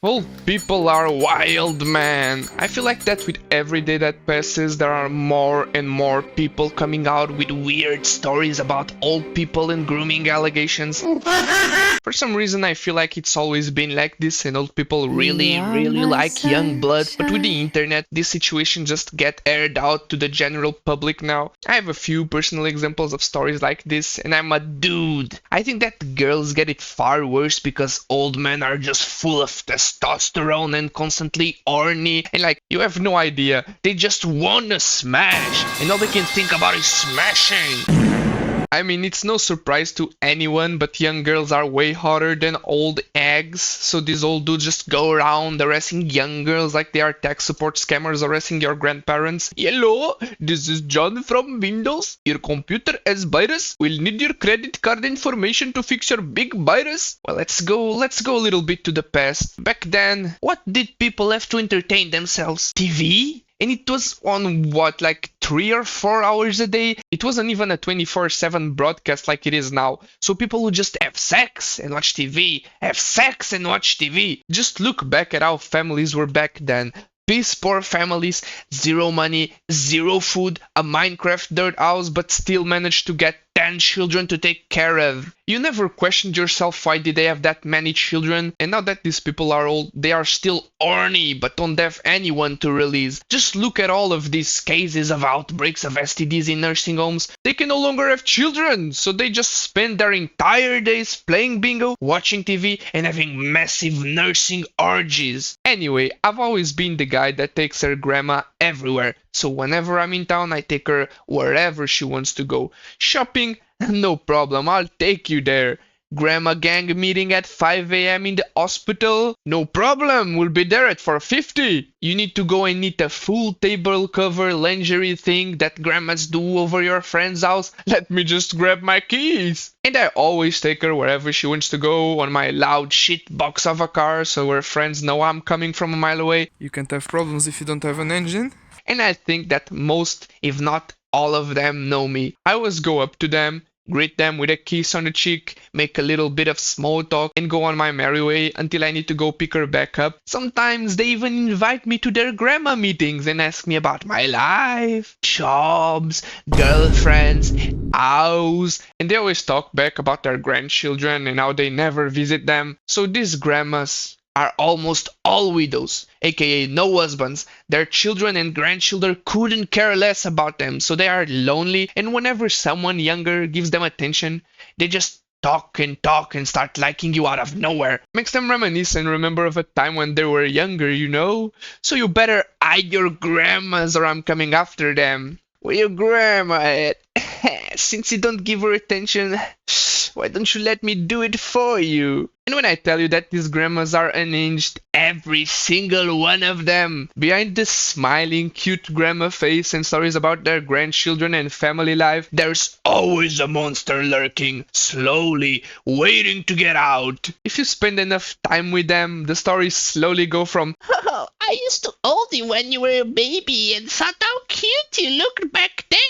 Old people are wild, man. I feel like that with every day that passes, there are more and more people coming out with weird stories about old people and grooming allegations. For some reason, I feel like it's always been like this, and old people really like young blood. But with the internet, this situation just get aired out to the general public now. I have a few personal examples of stories like this, and I'm a dude. I think that girls get it far worse because old men are just full of testosterone and constantly horny, and like, you have no idea, they just wanna smash, and all they can think about is smashing. I mean, it's no surprise to anyone, but young girls are way hotter than old eggs, so these old dudes just go around arresting young girls like they are tech support scammers arresting your grandparents. Hello, this is John from Windows. Your computer has virus. We'll need your credit card information to fix your big virus. Well, let's go a little bit to the past. Back then, what did people have to entertain themselves? TV? And it was on what, like 3 or 4 hours a day? It wasn't even a 24/7 broadcast like it is now. So people would just have sex and watch TV, have sex and watch TV. Just look back at how families were back then. Piss poor families, zero money, zero food, a Minecraft dirt house, but still managed to get 10 children to take care of. You never questioned yourself why did they have that many children, and now that these people are old, they are still horny but don't have anyone to release. Just look at all of these cases of outbreaks of STDs in nursing homes. They can no longer have children, so they just spend their entire days playing bingo, watching TV, and having massive nursing orgies. Anyway, I've always been the guy that takes her grandma everywhere, so whenever I'm in town I take her wherever she wants to go. Shopping? No problem, I'll take you there. Grandma gang meeting at 5 a.m. in the hospital? No problem, we'll be there at 4:50. You need to go and knit a full table cover lingerie thing that grandmas do over your friend's house? Let me just grab my keys. And I always take her wherever she wants to go on my loud shit box of a car so her friends know I'm coming from a mile away. You can't have problems if you don't have an engine. And I think that most, if not all of them, know me. I always go up to them, greet them with a kiss on the cheek, make a little bit of small talk, and go on my merry way until I need to go pick her back up. Sometimes they even invite me to their grandma meetings and ask me about my life, jobs, girlfriends, house, and they always talk back about their grandchildren and how they never visit them. So these grandmas are almost all widows, aka no husbands. Their children and grandchildren couldn't care less about them, so they are lonely, and whenever someone younger gives them attention, they just talk and start liking you out of nowhere. Makes them reminisce and remember of a time when they were younger, you know? So you better hide your grandmas or I'm coming after them. Where your grandma at? Since you don't give her attention, why don't you let me do it for you? And when I tell you that these grandmas are unhinged, every single one of them, behind the smiling, cute grandma face and stories about their grandchildren and family life, there's always a monster lurking, slowly, waiting to get out. If you spend enough time with them, the stories slowly go from, "Oh, I used to hold you when you were a baby and thought how cute you looked back then."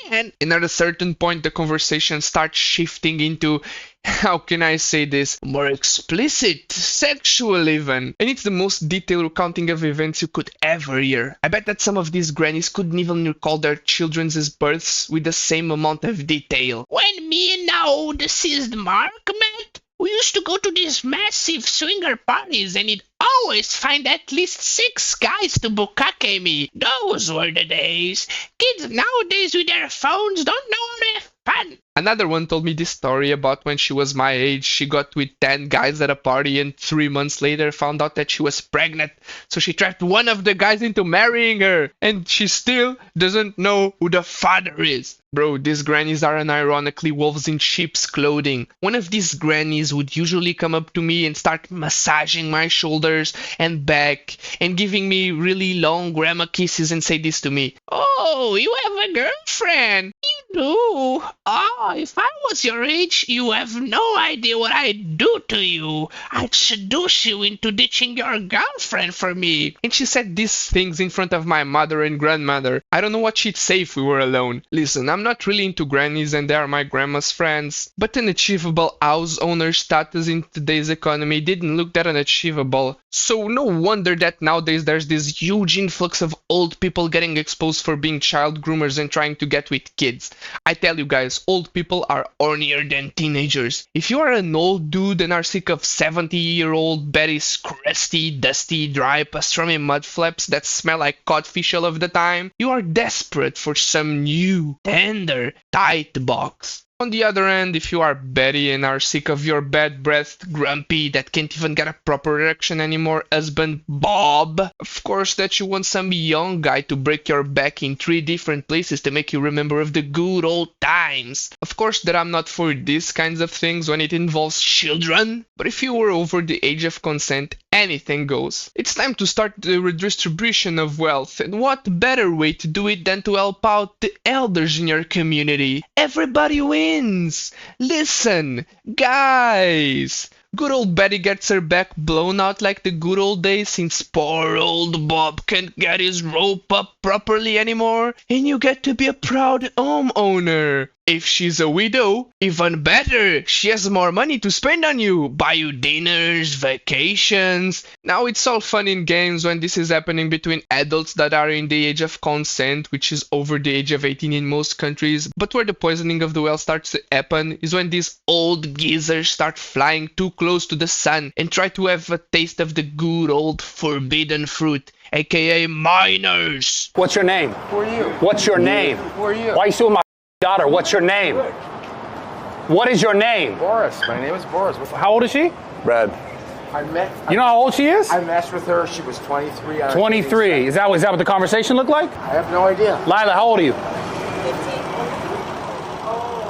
and at a certain point the conversation starts shifting into, how can I say this, more explicit, sexual even. And it's the most detailed recounting of events you could ever hear. I bet that some of these grannies couldn't even recall their children's births with the same amount of detail. When me and now deceased Mark met, we used to go to these massive swinger parties and he'd always find at least 6 guys to bukkake me. Those were the days. Kids nowadays with their phones don't know how to have fun. Another one told me this story about when she was my age. She got with 10 guys at a party and 3 months later found out that she was pregnant. So she trapped one of the guys into marrying her. And she still doesn't know who the father is. Bro, these grannies are unironically wolves in sheep's clothing. One of these grannies would usually come up to me and start massaging my shoulders and back and giving me really long grandma kisses and say this to me. "Oh, you have a girlfriend. You do? Oh, if I was your age, you have no idea what I'd do to you. I'd seduce you into ditching your girlfriend for me. And she said these things in front of my mother and grandmother. I don't know what she'd say if we were alone. Listen, I'm not really into grannies and they are my grandma's friends, but an achievable house owner status in today's economy didn't look that unachievable. So no wonder that nowadays there's this huge influx of old people getting exposed for being child groomers and trying to get with kids. I tell you guys, old people are hornier than teenagers. If you are an old dude and are sick of 70-year-old Betty's crusty, dusty, dry pastrami mud flaps that smell like codfish all of the time, you are desperate for some new, tender, tight box. On the other hand, if you are Betty and are sick of your bad-breathed, grumpy, that can't even get a proper erection anymore husband Bob, of course that you want some young guy to break your back in 3 different places to make you remember of the good old times. Of course that I'm not for these kinds of things when it involves children, but if you were over the age of consent, anything goes. It's time to start the redistribution of wealth, and what better way to do it than to help out the elders in your community? Everybody wins! Listen, guys! Good old Betty gets her back blown out like the good old days since poor old Bob can't get his rope up properly anymore, and you get to be a proud homeowner. If she's a widow, even better, she has more money to spend on you, buy you dinners, vacations. Now it's all fun in games when this is happening between adults that are in the age of consent, which is over the age of 18 in most countries, but where the poisoning of the well starts to happen is when these old geezers start flying too close to the sun and try to have a taste of the good old forbidden fruit, aka minors. What's your name? Who are you? What's your name? Who are you? Why are you suing my daughter? What's your name? What is your name? Boris. My name is Boris. How old is she? Brad. You know how old she is? I matched with her. She was 23. 23. Is that what the conversation looked like? I have no idea. Lila, how old are you?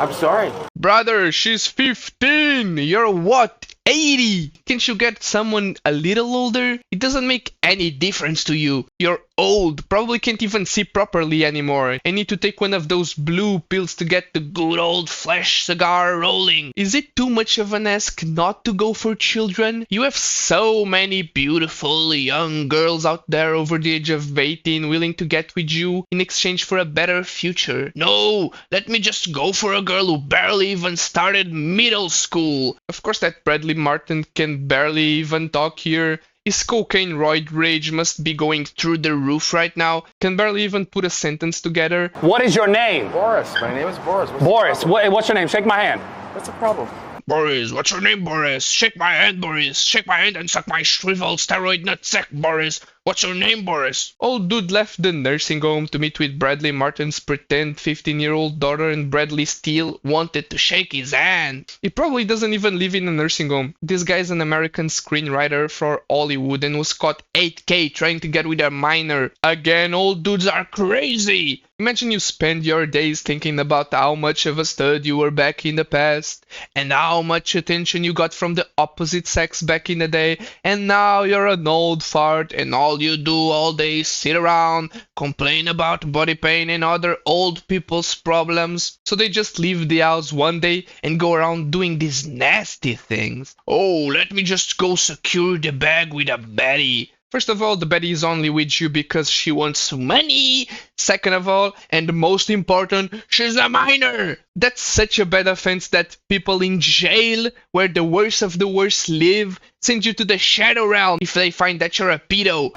I'm sorry. Brother, she's 15. You're what? 80. Can't you get someone a little older? It doesn't make any difference to you. You're old, probably can't even see properly anymore, and need to take one of those blue pills to get the good old flesh cigar rolling. Is it too much of an ask not to go for children? You have so many beautiful young girls out there over the age of 18 willing to get with you in exchange for a better future. No, let me just go for a girl who barely even started middle school. Of course that Bradley Martin can barely even talk here. His cocaine roid rage must be going through the roof right now. Can barely even put a sentence together. What is your name? Boris. My name is Boris. Boris. What's your name? Shake my hand. What's the problem? Boris, what's your name, Boris? Shake my hand, Boris. Shake my hand and suck my shriveled steroid nutsack, Boris. What's your name, Boris? Old dude left the nursing home to meet with Bradley Martin's pretend 15-year-old daughter, and Bradley still wanted to shake his hand. He probably doesn't even live in a nursing home. This guy's an American screenwriter for Hollywood and was caught 8K trying to get with a minor. Again, old dudes are crazy. Imagine you spend your days thinking about how much of a stud you were back in the past, and how much attention you got from the opposite sex back in the day, and now you're an old fart and all you do all day is sit around, complain about body pain and other old people's problems. So they just leave the house one day and go around doing these nasty things. Oh, let me just go secure the bag with a Betty. First of all, the Betty is only with you because she wants money. Second of all, and most important, she's a minor. That's such a bad offense that people in jail, where the worst of the worst live, send you to the shadow realm if they find that you're a pedo.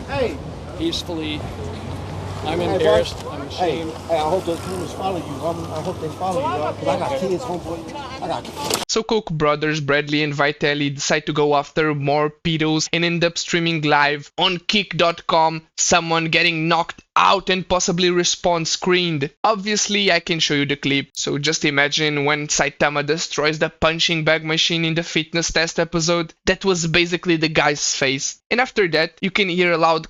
Hey. Peacefully. I'm embarrassed. I'm ashamed. Hey, I hope those cameras follow you. I hope they follow you, because I got kids, homeboy. I got kids. So Koch brothers Bradley and Vitaly decide to go after more pedos and end up streaming live on kick.com, someone getting knocked out and possibly respawn screened. Obviously I can show you the clip, so just imagine when Saitama destroys the punching bag machine in the fitness test episode. That was basically the guy's face. And after that you can hear a loud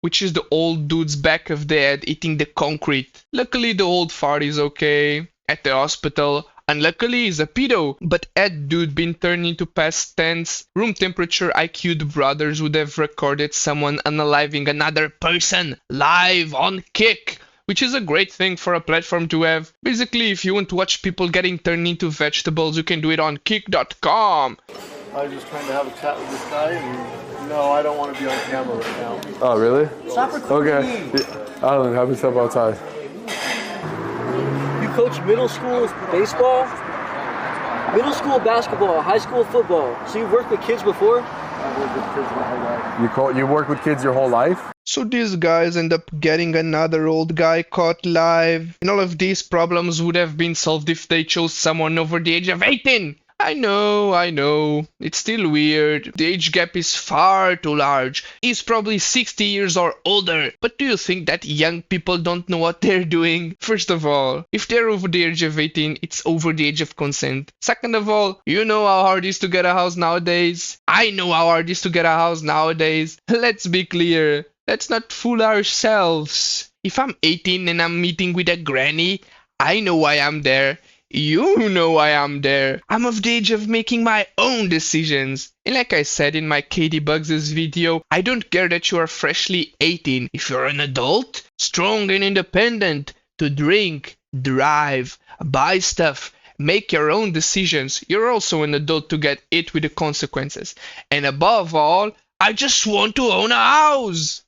which is the old dude's back of the head eating the concrete. Luckily the old fart is okay at the hospital. Unluckily he's a pedo, but had dude been turned into past tense, room temperature IQ'd brothers would have recorded someone unaliving another person live on Kick, which is a great thing for a platform to have. Basically, if you want to watch people getting turned into vegetables, you can do it on kick.com. I was just trying to have a chat with this guy, and no, I don't want to be on camera right now. Oh, really? Stop recording Okay. me. Alan, have me step outside. You coach middle school baseball, middle school basketball, high school football. So you've worked with kids before? I've worked with kids my whole life. You work with kids your whole life? So these guys end up getting another old guy caught live. And all of these problems would have been solved if they chose someone over the age of 18. I know. It's still weird. The age gap is far too large. He's probably 60 years or older. But do you think that young people don't know what they're doing? First of all, if they're over the age of 18, it's over the age of consent. Second of all, you know how hard it is to get a house nowadays. I know how hard it is to get a house nowadays. Let's be clear. Let's not fool ourselves. If I'm 18 and I'm meeting with a granny, I know why I'm there. You know I am there. I'm of the age of making my own decisions. And like I said in my Katie Bugs' video, I don't care that you are freshly 18. If you're an adult, strong and independent, to drink, drive, buy stuff, make your own decisions, you're also an adult to get hit with the consequences. And above all, I just want to own a house.